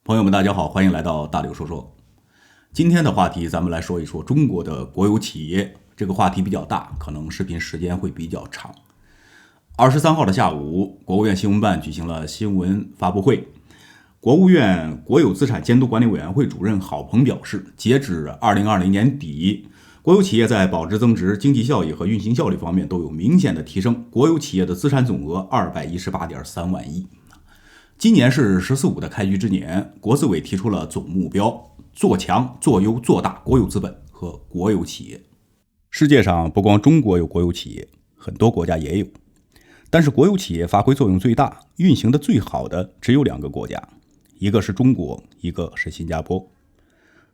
朋友们，大家好，欢迎来到大刘说说。今天的话题，咱们来说一说中国的国有企业。这个话题比较大，可能视频时间会比较长。23号的下午，国务院新闻办举行了新闻发布会。国务院国有资产监督管理委员会主任郝鹏表示，截止2020年底，国有企业在保值增值、经济效益和运行效率方面都有明显的提升。国有企业的资产总额218.3万亿。今年是“十四五”的开局之年，国资委提出了总目标：做强、做优、做大国有资本和国有企业。世界上不光中国有国有企业，很多国家也有。但是国有企业发挥作用最大、运行的最好的只有2个国家，一个是中国，一个是新加坡。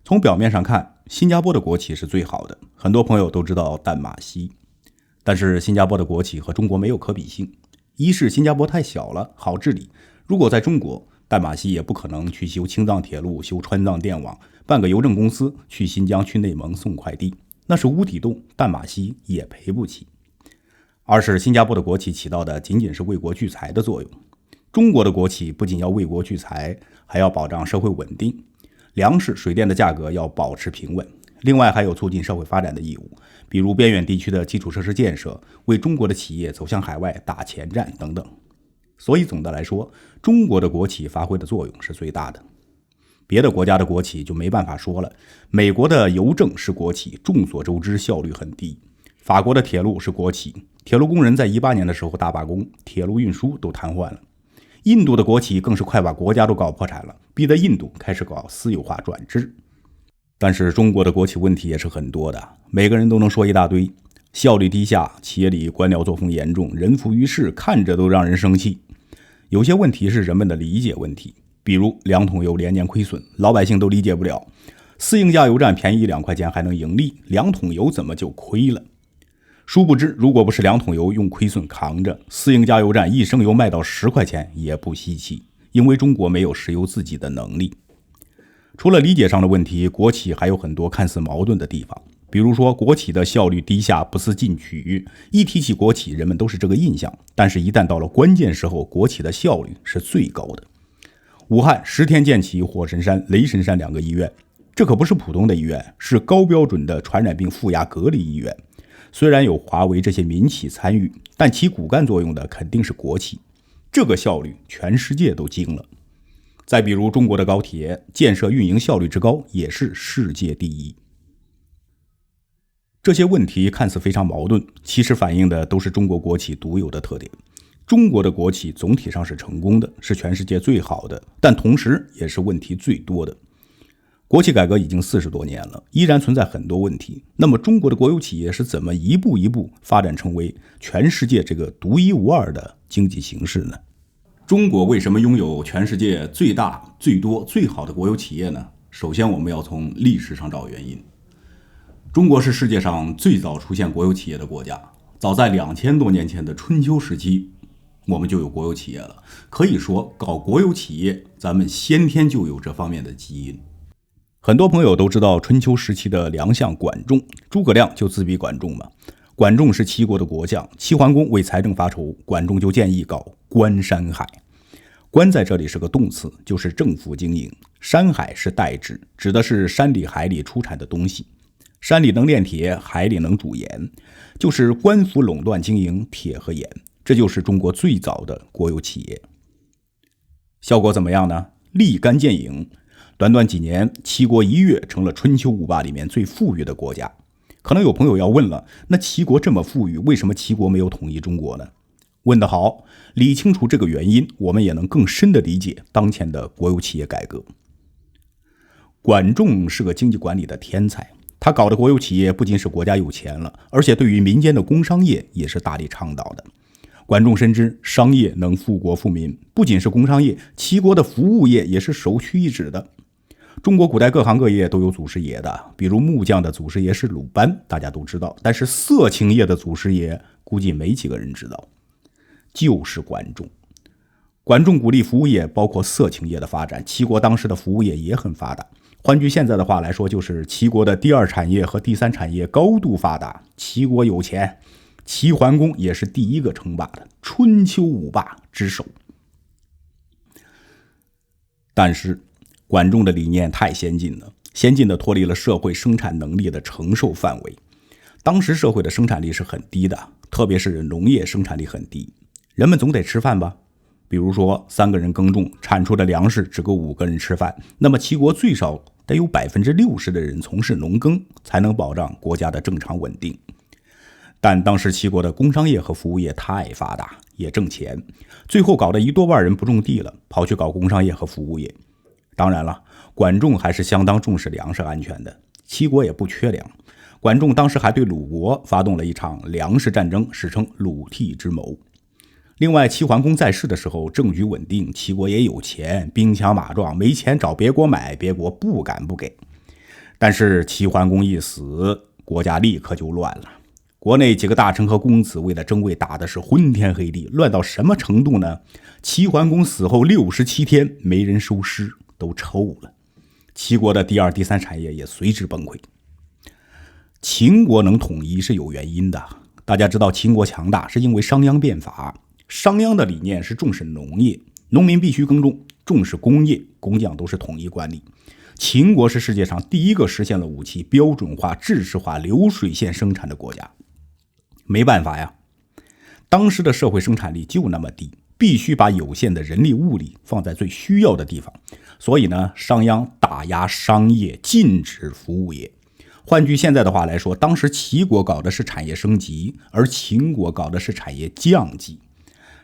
从表面上看，新加坡的国企是最好的，很多朋友都知道淡马锡。但是新加坡的国企和中国没有可比性，一是新加坡太小了，好治理。如果在中国，淡马锡也不可能去修青藏铁路、修川藏电网，办个邮政公司去新疆、去内蒙送快递，那是无底洞，淡马锡也赔不起。二是新加坡的国企起到的仅仅是为国聚财的作用，中国的国企不仅要为国聚财，还要保障社会稳定，粮食、水电的价格要保持平稳，另外还有促进社会发展的义务，比如边远地区的基础设施建设，为中国的企业走向海外打前站等等。所以总的来说，中国的国企发挥的作用是最大的。别的国家的国企就没办法说了，美国的邮政是国企，众所周知效率很低。法国的铁路是国企，铁路工人在18年的时候大罢工，铁路运输都瘫痪了。印度的国企更是快把国家都搞破产了，逼得印度开始搞私有化转制。但是中国的国企问题也是很多的，每个人都能说一大堆。效率低下，企业里官僚作风严重，人浮于事，看着都让人生气。有些问题是人们的理解问题，比如2桶油连年亏损，老百姓都理解不了。私营加油站便宜2块钱还能盈利，2桶油怎么就亏了？殊不知，如果不是2桶油用亏损扛着，私营加油站一升油卖到10块钱也不稀奇，因为中国没有石油自己的能力。除了理解上的问题，国企还有很多看似矛盾的地方。比如说，国企的效率低下，不思进取。一提起国企，人们都是这个印象，但是一旦到了关键时候，国企的效率是最高的。武汉10天建起火神山、雷神山2个医院，这可不是普通的医院，是高标准的传染病负压隔离医院。虽然有华为这些民企参与，但起骨干作用的肯定是国企。这个效率，全世界都惊了。再比如中国的高铁，建设运营效率之高，也是世界第一。这些问题看似非常矛盾，其实反映的都是中国国企独有的特点。中国的国企总体上是成功的，是全世界最好的，但同时也是问题最多的。国企改革已经40多年了，依然存在很多问题。那么中国的国有企业是怎么一步一步发展成为全世界这个独一无二的经济形势呢？中国为什么拥有全世界最大、最多、最好的国有企业呢？首先我们要从历史上找原因。中国是世界上最早出现国有企业的国家，早在2000多年前的春秋时期，我们就有国有企业了。可以说，搞国有企业，咱们先天就有这方面的基因。很多朋友都知道春秋时期的良相管仲，诸葛亮就自比管仲嘛。管仲是齐国的国相，齐桓公为财政发愁，管仲就建议搞官山海。官在这里是个动词，就是政府经营；山海是代指，指的是山里海里出产的东西。山里能炼铁，海里能煮盐，就是官府垄断经营铁和盐，这就是中国最早的国有企业。效果怎么样呢？立竿见影，短短几年，齐国一跃成了春秋五霸里面最富裕的国家。可能有朋友要问了，那齐国这么富裕，为什么齐国没有统一中国呢？问得好，理清楚这个原因，我们也能更深地理解当前的国有企业改革。管仲是个经济管理的天才，他搞的国有企业不仅使国家有钱了，而且对于民间的工商业也是大力倡导的。管仲深知商业能富国富民，不仅是工商业，齐国的服务业也是首屈一指的。中国古代各行各业都有祖师爷的，比如木匠的祖师爷是鲁班，大家都知道，但是色情业的祖师爷估计没几个人知道，就是管仲。管仲鼓励服务业，包括色情业的发展，齐国当时的服务业也很发达。换句现在的话来说，就是齐国的第2产业和第3产业高度发达，齐国有钱，齐桓公也是第1个称霸的，春秋五霸之首。但是管仲的理念太先进了，先进的脱离了社会生产能力的承受范围。当时社会的生产力是很低的，特别是农业生产力很低，人们总得吃饭吧。比如说3个人耕种，产出的粮食只够5个人吃饭，那么齐国最少得有60%的人从事农耕，才能保障国家的正常稳定。但当时齐国的工商业和服务业太发达，也挣钱，最后搞得1多万人不种地了，跑去搞工商业和服务业。当然了，管仲还是相当重视粮食安全的，齐国也不缺粮。管仲当时还对鲁国发动了一场粮食战争，史称鲁殐之谋。另外，齐桓公在世的时候政局稳定，齐国也有钱，兵强马壮，没钱找别国买，别国不敢不给。但是齐桓公一死，国家立刻就乱了。国内几个大臣和公子为了争位打的是昏天黑地，乱到什么程度呢？齐桓公死后67天没人收尸，都臭了。齐国的第2、第3产业也随之崩溃。秦国能统一是有原因的，大家知道秦国强大是因为商鞅变法。商鞅的理念是重视农业，农民必须耕种，重视工业，工匠都是统一管理。秦国是世界上第一个实现了武器标准化、制式化、流水线生产的国家。没办法呀，当时的社会生产力就那么低，必须把有限的人力物力放在最需要的地方。所以呢，商鞅打压商业，禁止服务业。换句现在的话来说，当时齐国搞的是产业升级，而秦国搞的是产业降级。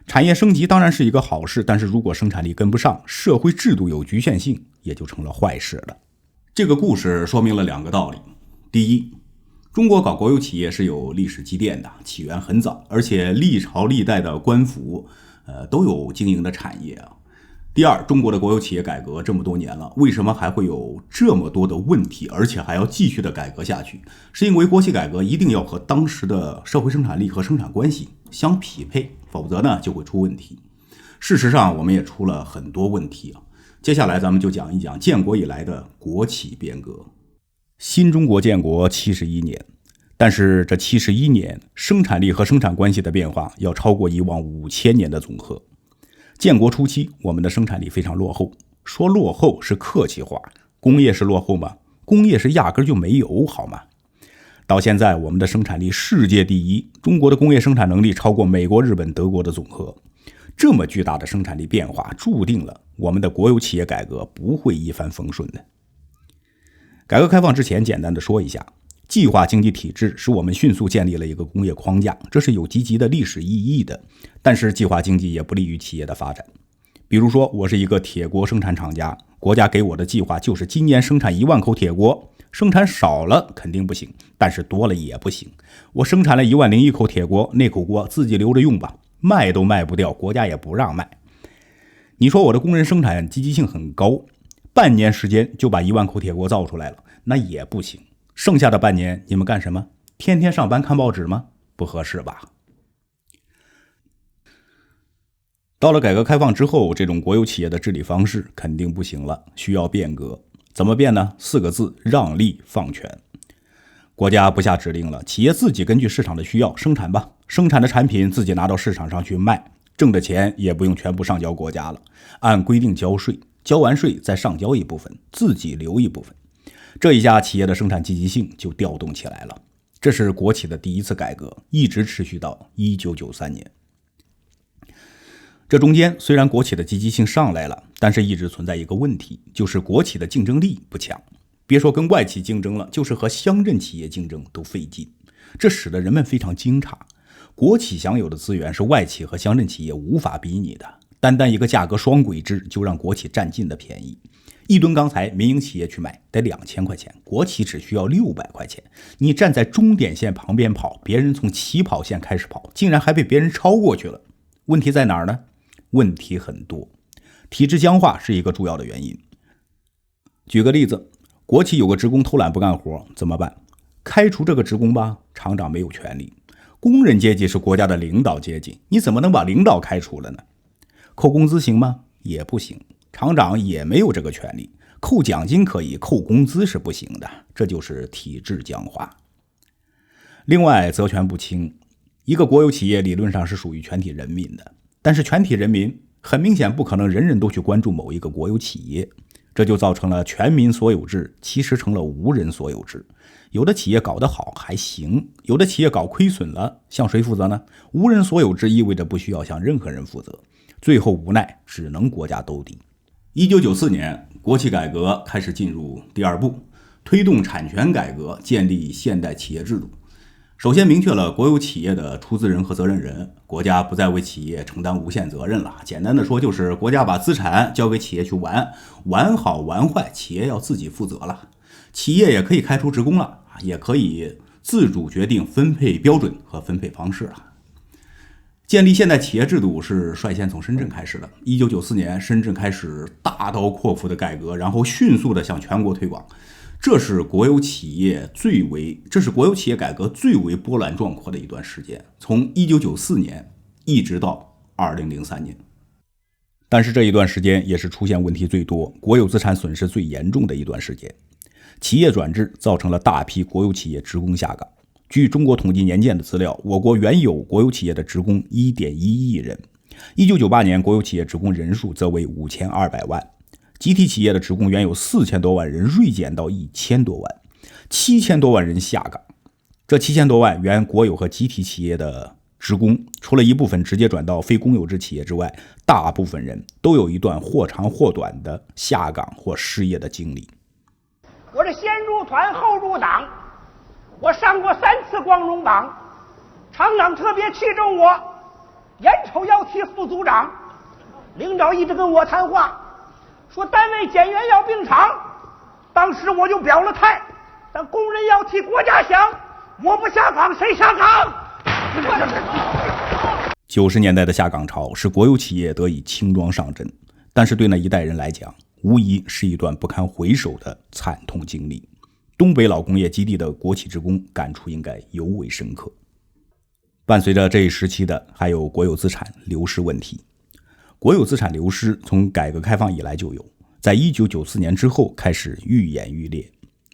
产业升级当然是一个好事，但是如果生产力跟不上，社会制度有局限性，也就成了坏事了。这个故事说明了2个道理。第一，中国搞国有企业是有历史积淀的，起源很早，而且历朝历代的官府都有经营的产业啊。第二，中国的国有企业改革这么多年了，为什么还会有这么多的问题，而且还要继续的改革下去？是因为国企改革一定要和当时的社会生产力和生产关系相匹配，否则呢就会出问题。事实上我们也出了很多问题啊。接下来咱们就讲一讲建国以来的国企变革。新中国建国71年，但是这71年生产力和生产关系的变化要超过以往5000年的总和。建国初期，我们的生产力非常落后，说落后是客气话，工业是落后吗？工业是压根就没有，好吗？到现在，我们的生产力世界第一，中国的工业生产能力超过美国、日本、德国的总和。这么巨大的生产力变化，注定了我们的国有企业改革不会一帆风顺的。改革开放之前，简单的说一下，计划经济体制使我们迅速建立了一个工业框架，这是有积极的历史意义的。但是计划经济也不利于企业的发展。比如说，我是一个铁锅生产厂家，国家给我的计划就是今年生产1万口铁锅，生产少了肯定不行，但是多了也不行。我生产了10001口铁锅，那口锅自己留着用吧，卖都卖不掉，国家也不让卖。你说我的工人生产积极性很高，半年时间就把1万口铁锅造出来了，那也不行。剩下的半年你们干什么？天天上班看报纸吗？不合适吧。到了改革开放之后，这种国有企业的治理方式肯定不行了，需要变革。怎么变呢？4个字：让利放权。国家不下指令了，企业自己根据市场的需要生产吧，生产的产品自己拿到市场上去卖，挣的钱也不用全部上交国家了，按规定交税，交完税再上交一部分，自己留一部分。这一下企业的生产积极性就调动起来了。这是国企的第一次改革，一直持续到1993年。这中间虽然国企的积极性上来了，但是一直存在一个问题，就是国企的竞争力不强。别说跟外企竞争了，就是和乡镇企业竞争都费劲。这使得人们非常惊诧，国企享有的资源是外企和乡镇企业无法比拟的，单单一个价格双轨制就让国企占尽了便宜。1吨钢材民营企业去买得2000块钱，国企只需要600块钱。你站在终点线旁边跑，别人从起跑线开始跑，竟然还被别人超过去了。问题在哪儿呢？问题很多，体制僵化是一个主要的原因。举个例子，国企有个职工偷懒不干活，怎么办？开除这个职工吧，厂长没有权利。工人阶级是国家的领导阶级，你怎么能把领导开除了呢？扣工资行吗？也不行，厂长也没有这个权利。扣奖金可以，扣工资是不行的，这就是体制僵化。另外，责权不清，一个国有企业理论上是属于全体人民的，但是全体人民很明显不可能人人都去关注某一个国有企业，这就造成了全民所有制其实成了无人所有制。有的企业搞得好还行，有的企业搞亏损了，向谁负责呢？无人所有制意味着不需要向任何人负责，最后无奈只能国家兜底。1994年，国企改革开始进入第二步，推动产权改革，建立现代企业制度。首先明确了国有企业的出资人和责任人，国家不再为企业承担无限责任了。简单的说，就是国家把资产交给企业去玩，玩好玩坏，企业要自己负责了。企业也可以开除职工了，也可以自主决定分配标准和分配方式了。建立现代企业制度是率先从深圳开始的。1994年，深圳开始大刀阔斧的改革，然后迅速的向全国推广。这是国有企业改革最为波澜壮阔的一段时间，从1994年一直到2003年。但是这一段时间也是出现问题最多、国有资产损失最严重的一段时间。企业转制造成了大批国有企业职工下岗。据中国统计年鉴的资料，我国原有国有企业的职工 1.1 亿人。1998年国有企业职工人数则为5200万。集体企业的职工原有4000多万人，锐减到1000多万，7000多万人下岗。这7000多万原国有和集体企业的职工，除了一部分直接转到非公有制企业之外，大部分人都有一段或长或短的下岗或失业的经历。我这先入团后入党，我上过3次光荣榜，厂长特别器重我，眼瞅要提副组长，领导一直跟我谈话，说单位减员要并厂，当时我就表了态，但工人要替国家想，我不下岗谁下岗？90年代的下岗潮使国有企业得以轻装上阵，但是对那一代人来讲，无疑是一段不堪回首的惨痛经历。东北老工业基地的国企职工感触应该尤为深刻。伴随着这一时期的还有国有资产流失问题。国有资产流失从改革开放以来就有，在1994年之后开始愈演愈烈。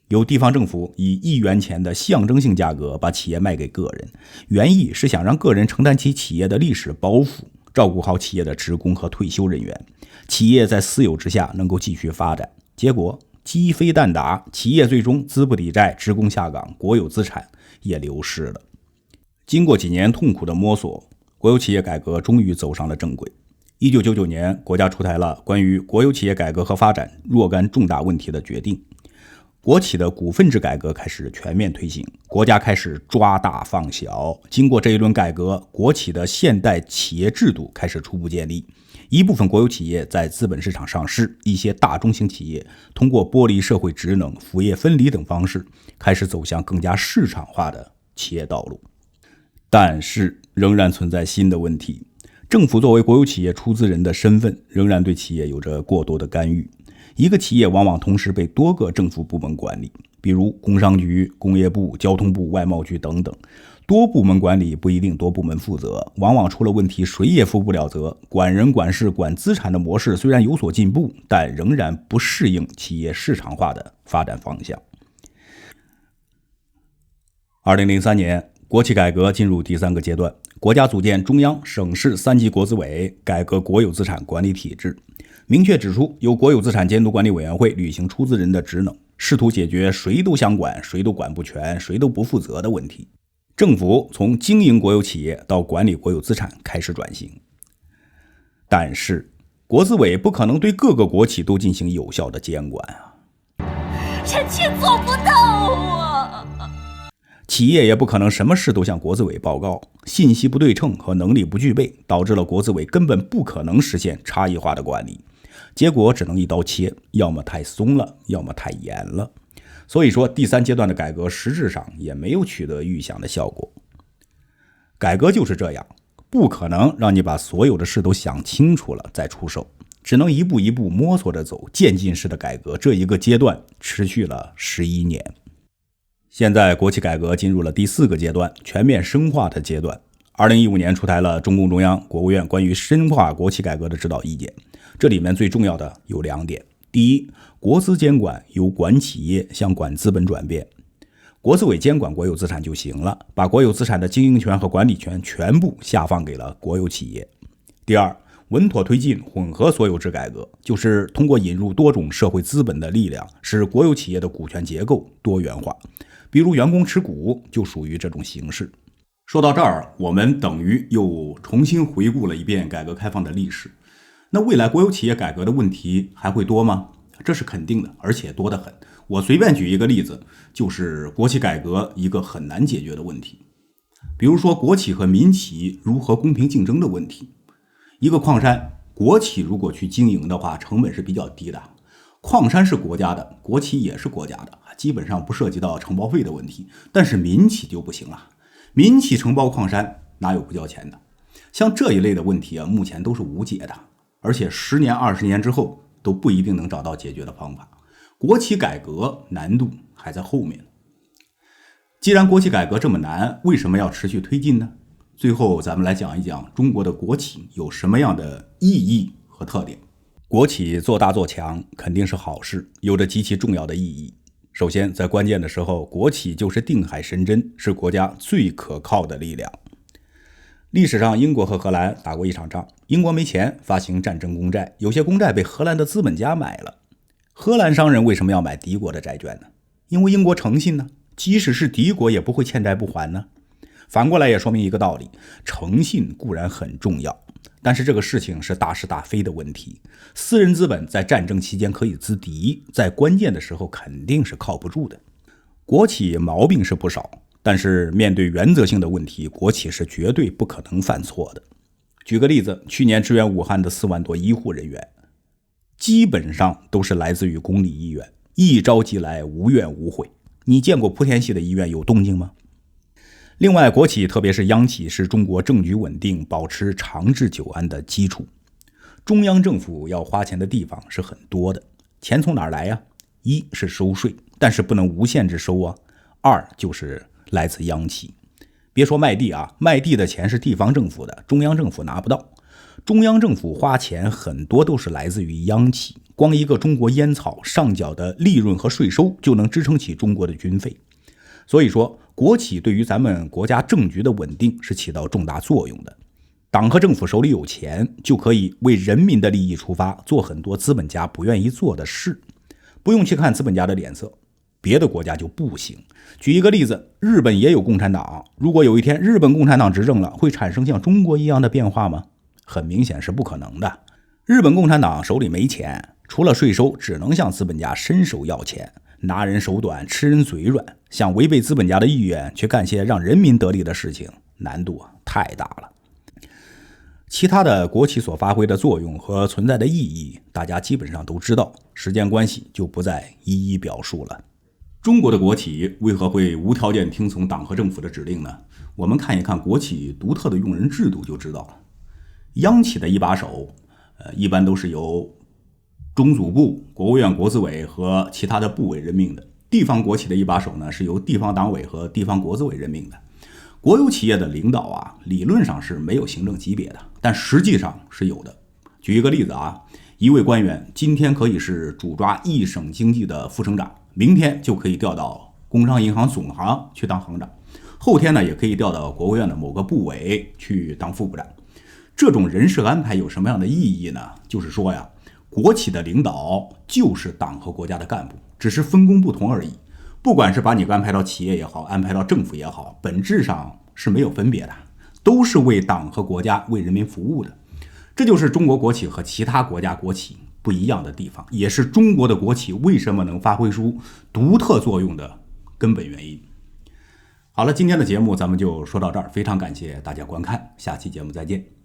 有地方政府以1元钱的象征性价格把企业卖给个人，原意是想让个人承担起企业的历史包袱，照顾好企业的职工和退休人员，企业在私有之下能够继续发展。结果鸡飞蛋打，企业最终资不抵债，职工下岗，国有资产也流失了。经过几年痛苦的摸索，国有企业改革终于走上了正轨。1999年，国家出台了关于国有企业改革和发展若干重大问题的决定，国企的股份制改革开始全面推行，国家开始抓大放小。经过这一轮改革，国企的现代企业制度开始初步建立，一部分国有企业在资本市场上市，一些大中型企业通过剥离社会职能、辅业分离等方式，开始走向更加市场化的企业道路。但是仍然存在新的问题，政府作为国有企业出资人的身份，仍然对企业有着过多的干预。一个企业往往同时被多个政府部门管理，比如工商局、工业部、交通部、外贸局等等。多部门管理不一定多部门负责，往往出了问题谁也负不了责。管人管事管资产的模式虽然有所进步，但仍然不适应企业市场化的发展方向。2003年，国企改革进入第3个阶段，国家组建中央、省市3级国资委，改革国有资产管理体制，明确指出由国有资产监督管理委员会履行出资人的职能，试图解决谁都想管、谁都管不全、谁都不负责的问题。政府从经营国有企业到管理国有资产开始转型。但是国资委不可能对各个国企都进行有效的监管啊，臣妾做不到啊。企业也不可能什么事都向国资委报告，信息不对称和能力不具备，导致了国资委根本不可能实现差异化的管理，结果只能一刀切，要么太松了，要么太严了。所以说第3阶段的改革实质上也没有取得预想的效果。改革就是这样，不可能让你把所有的事都想清楚了再出手，只能一步一步摸索着走，渐进式的改革。这一个阶段持续了11年。现在国企改革进入了第4个阶段，全面深化的阶段。2015年出台了中共中央、国务院关于深化国企改革的指导意见，这里面最重要的有2点。第一，国资监管由管企业向管资本转变，国资委监管国有资产就行了，把国有资产的经营权和管理权全部下放给了国有企业。第二，稳妥推进混合所有制改革，就是通过引入多种社会资本的力量，使国有企业的股权结构多元化。比如员工持股就属于这种形式。说到这儿，我们等于又重新回顾了一遍改革开放的历史。那未来国有企业改革的问题还会多吗？这是肯定的，而且多得很。我随便举一个例子，就是国企改革一个很难解决的问题。比如说国企和民企如何公平竞争的问题。一个矿山，国企如果去经营的话，成本是比较低的。矿山是国家的，国企也是国家的，基本上不涉及到承包费的问题。但是民企就不行了，民企承包矿山哪有不交钱的？像这一类的问题目前都是无解的，而且10年、20年之后都不一定能找到解决的方法。国企改革难度还在后面。既然国企改革这么难，为什么要持续推进呢？最后咱们来讲一讲中国的国企有什么样的意义和特点。国企做大做强肯定是好事，有着极其重要的意义。首先，在关键的时候，国企就是定海神针，是国家最可靠的力量。历史上，英国和荷兰打过一场仗，英国没钱发行战争公债，有些公债被荷兰的资本家买了。荷兰商人为什么要买敌国的债券呢？因为英国诚信呢，即使是敌国也不会欠债不还呢。反过来也说明一个道理，诚信固然很重要，但是这个事情是大是大非的问题。私人资本在战争期间可以资敌，在关键的时候肯定是靠不住的。国企毛病是不少，但是面对原则性的问题，国企是绝对不可能犯错的。举个例子，去年支援武汉的4万多医护人员，基本上都是来自于公立医院，一招即来，无怨无悔。你见过莆田系的医院有动静吗？另外，国企特别是央企是中国政局稳定、保持长治久安的基础。中央政府要花钱的地方是很多的，钱从哪儿来呀？一是收税，但是不能无限制收啊。二就是来自央企。别说卖地啊，卖地的钱是地方政府的，中央政府拿不到。中央政府花钱很多都是来自于央企，光一个中国烟草上缴的利润和税收就能支撑起中国的军费。所以说，国企对于咱们国家政局的稳定是起到重大作用的。党和政府手里有钱，就可以为人民的利益出发，做很多资本家不愿意做的事。不用去看资本家的脸色，别的国家就不行。举一个例子，日本也有共产党，如果有一天日本共产党执政了，会产生像中国一样的变化吗？很明显是不可能的。日本共产党手里没钱，除了税收，只能向资本家伸手要钱，拿人手短，吃人嘴软，想违背资本家的意愿去干些让人民得利的事情，难度太大了。其他的国企所发挥的作用和存在的意义，大家基本上都知道，时间关系就不再一一表述了。中国的国企为何会无条件听从党和政府的指令呢？我们看一看国企独特的用人制度就知道了。央企的一把手一般都是由中组部、国务院国资委和其他的部委任命的。地方国企的一把手呢，是由地方党委和地方国资委任命的。国有企业的领导理论上是没有行政级别的，但实际上是有的。举一个例子一位官员今天可以是主抓一省经济的副省长，明天就可以调到工商银行总行去当行长，后天呢也可以调到国务院的某个部委去当副部长。这种人事安排有什么样的意义呢？就是说国企的领导就是党和国家的干部，只是分工不同而已。不管是把你安排到企业也好，安排到政府也好，本质上是没有分别的，都是为党和国家、为人民服务的。这就是中国国企和其他国家国企不一样的地方，也是中国的国企为什么能发挥出独特作用的根本原因。好了，今天的节目咱们就说到这儿，非常感谢大家观看，下期节目再见。